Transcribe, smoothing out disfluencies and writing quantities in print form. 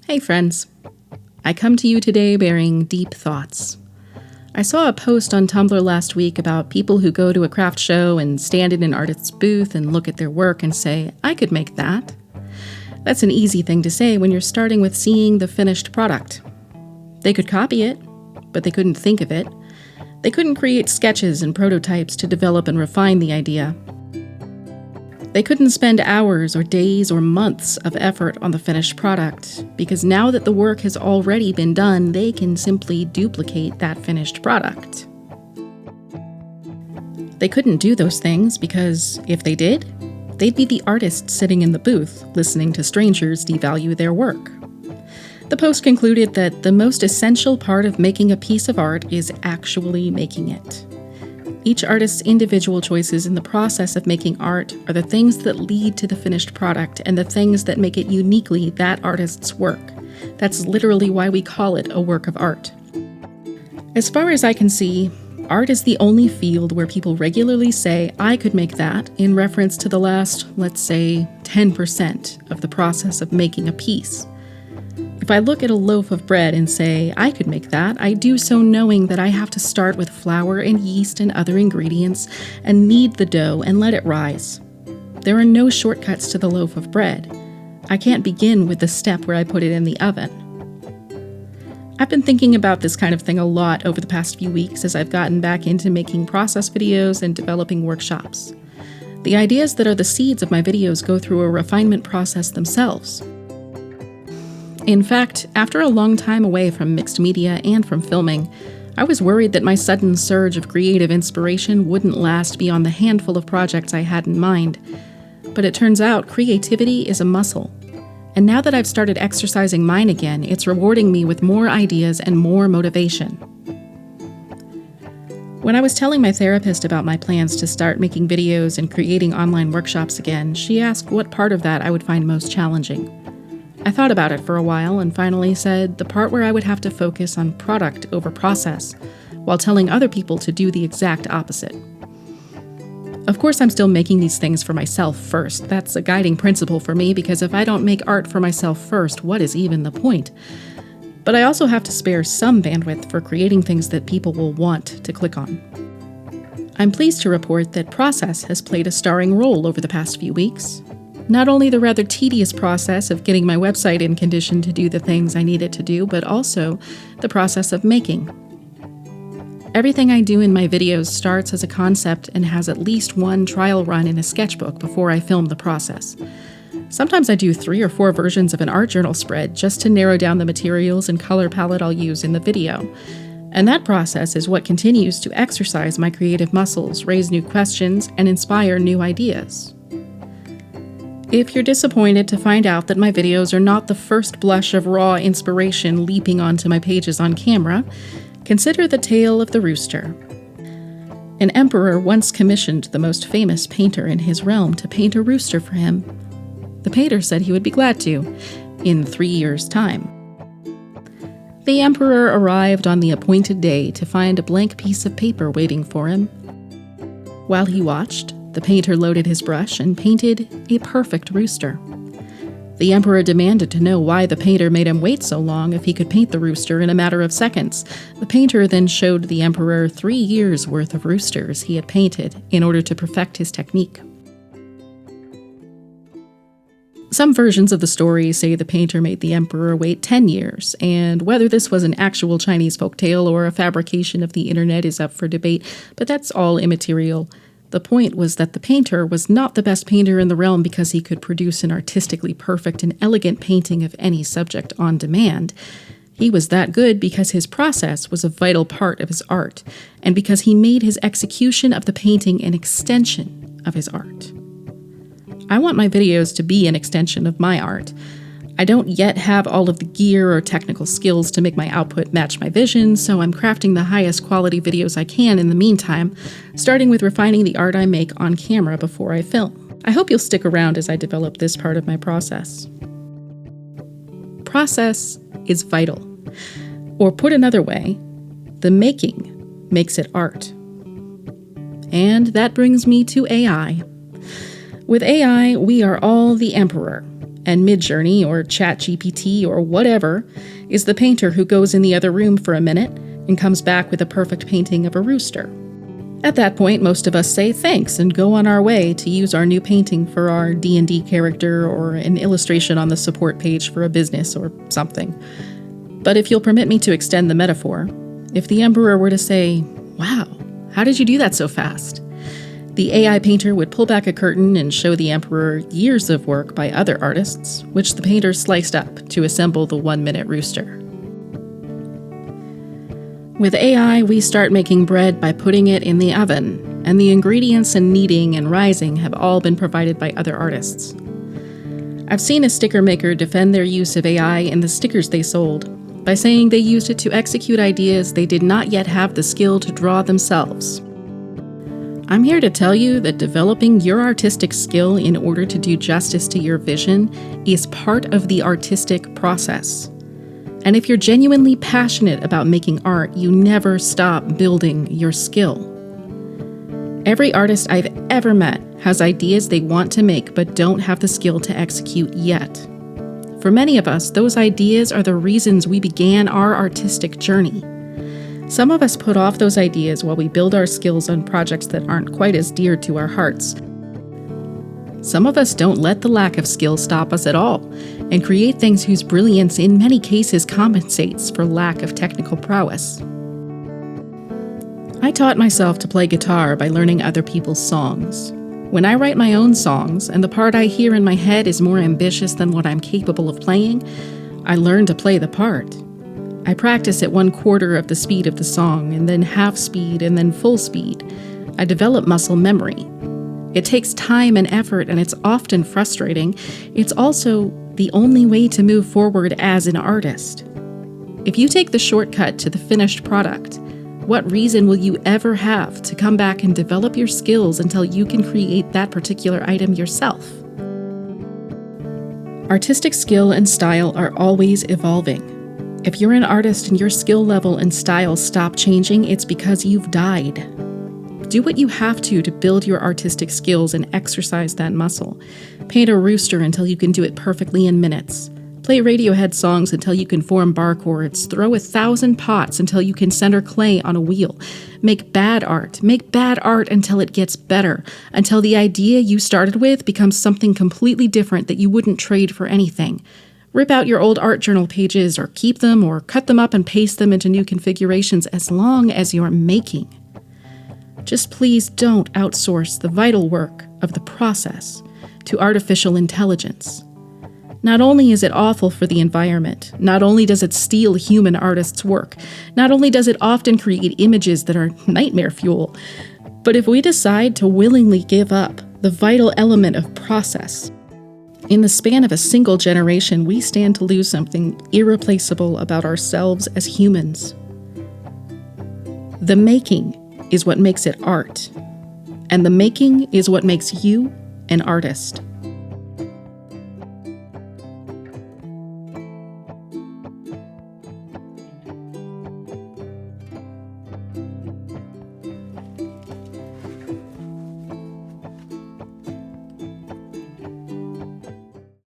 Hey friends, I come to you today bearing deep thoughts. I saw a post on Tumblr last week about people who go to a craft show and stand in an artist's booth and look at their work and say, I could make that. That's an easy thing to say when you're starting with seeing the finished product. They could copy it, but they couldn't think of it. They couldn't create sketches and prototypes to develop and refine the idea. They couldn't spend hours or days or months of effort on the finished product, because now that the work has already been done, they can simply duplicate that finished product. They couldn't do those things because, if they did, they'd be the artist sitting in the booth, listening to strangers devalue their work. The post concluded that the most essential part of making a piece of art is actually making it. Each artist's individual choices in the process of making art are the things that lead to the finished product and the things that make it uniquely that artist's work. That's literally why we call it a work of art. As far as I can see, art is the only field where people regularly say, I could make that, in reference to the last, let's say, 10% of the process of making a piece. If I look at a loaf of bread and say, I could make that, I do so knowing that I have to start with flour and yeast and other ingredients and knead the dough and let it rise. There are no shortcuts to the loaf of bread. I can't begin with the step where I put it in the oven. I've been thinking about this kind of thing a lot over the past few weeks as I've gotten back into making process videos and developing workshops. The ideas that are the seeds of my videos go through a refinement process themselves. In fact, after a long time away from mixed media and from filming, I was worried that my sudden surge of creative inspiration wouldn't last beyond the handful of projects I had in mind. But it turns out creativity is a muscle. And now that I've started exercising mine again, it's rewarding me with more ideas and more motivation. When I was telling my therapist about my plans to start making videos and creating online workshops again, she asked what part of that I would find most challenging. I thought about it for a while and finally said the part where I would have to focus on product over process, while telling other people to do the exact opposite. Of course, I'm still making these things for myself first. That's a guiding principle for me, because if I don't make art for myself first, what is even the point? But I also have to spare some bandwidth for creating things that people will want to click on. I'm pleased to report that process has played a starring role over the past few weeks. Not only the rather tedious process of getting my website in condition to do the things I need it to do, but also the process of making. Everything I do in my videos starts as a concept and has at least one trial run in a sketchbook before I film the process. Sometimes I do 3 or 4 versions of an art journal spread just to narrow down the materials and color palette I'll use in the video. And that process is what continues to exercise my creative muscles, raise new questions, and inspire new ideas. If you're disappointed to find out that my videos are not the first blush of raw inspiration leaping onto my pages on camera, consider the tale of the rooster. An emperor once commissioned the most famous painter in his realm to paint a rooster for him. The painter said he would be glad to, in 3 years' time. The emperor arrived on the appointed day to find a blank piece of paper waiting for him. While he watched, the painter loaded his brush and painted a perfect rooster. The emperor demanded to know why the painter made him wait so long if he could paint the rooster in a matter of seconds. The painter then showed the emperor 3 years' worth of roosters he had painted in order to perfect his technique. Some versions of the story say the painter made the emperor wait 10 years, and whether this was an actual Chinese folktale or a fabrication of the internet is up for debate, but that's all immaterial. The point was that the painter was not the best painter in the realm because he could produce an artistically perfect and elegant painting of any subject on demand. He was that good because his process was a vital part of his art, and because he made his execution of the painting an extension of his art. I want my videos to be an extension of my art. I don't yet have all of the gear or technical skills to make my output match my vision, so I'm crafting the highest quality videos I can in the meantime, starting with refining the art I make on camera before I film. I hope you'll stick around as I develop this part of my process. Process is vital. Or put another way, the making makes it art. And that brings me to AI. With AI, we are all the emperor. And Midjourney or ChatGPT or whatever is the painter who goes in the other room for a minute and comes back with a perfect painting of a rooster. At that point, most of us say thanks and go on our way to use our new painting for our D&D character or an illustration on the support page for a business or something. But if you'll permit me to extend the metaphor, if the emperor were to say, "Wow, how did you do that so fast?" the AI painter would pull back a curtain and show the emperor years of work by other artists, which the painter sliced up to assemble the 1-minute rooster. With AI, we start making bread by putting it in the oven, and the ingredients and kneading and rising have all been provided by other artists. I've seen a sticker maker defend their use of AI in the stickers they sold by saying they used it to execute ideas they did not yet have the skill to draw themselves. I'm here to tell you that developing your artistic skill in order to do justice to your vision is part of the artistic process. And if you're genuinely passionate about making art, you never stop building your skill. Every artist I've ever met has ideas they want to make but don't have the skill to execute yet. For many of us, those ideas are the reasons we began our artistic journey. Some of us put off those ideas while we build our skills on projects that aren't quite as dear to our hearts. Some of us don't let the lack of skill stop us at all, and create things whose brilliance in many cases compensates for lack of technical prowess. I taught myself to play guitar by learning other people's songs. When I write my own songs, and the part I hear in my head is more ambitious than what I'm capable of playing, I learn to play the part. I practice at 1/4 of the speed of the song, and then half speed, and then full speed. I develop muscle memory. It takes time and effort, and it's often frustrating. It's also the only way to move forward as an artist. If you take the shortcut to the finished product, what reason will you ever have to come back and develop your skills until you can create that particular item yourself? Artistic skill and style are always evolving. If you're an artist and your skill level and style stop changing, it's because you've died. Do what you have to build your artistic skills and exercise that muscle. Paint a rooster until you can do it perfectly in minutes. Play Radiohead songs until you can form bar chords. Throw 1,000 pots until you can center clay on a wheel. Make bad art. Make bad art until it gets better. Until the idea you started with becomes something completely different that you wouldn't trade for anything. Rip out your old art journal pages or keep them or cut them up and paste them into new configurations as long as you're making. Just please don't outsource the vital work of the process to artificial intelligence. Not only is it awful for the environment, not only does it steal human artists' work, not only does it often create images that are nightmare fuel, but if we decide to willingly give up the vital element of process, in the span of a single generation, we stand to lose something irreplaceable about ourselves as humans. The making is what makes it art, and the making is what makes you an artist.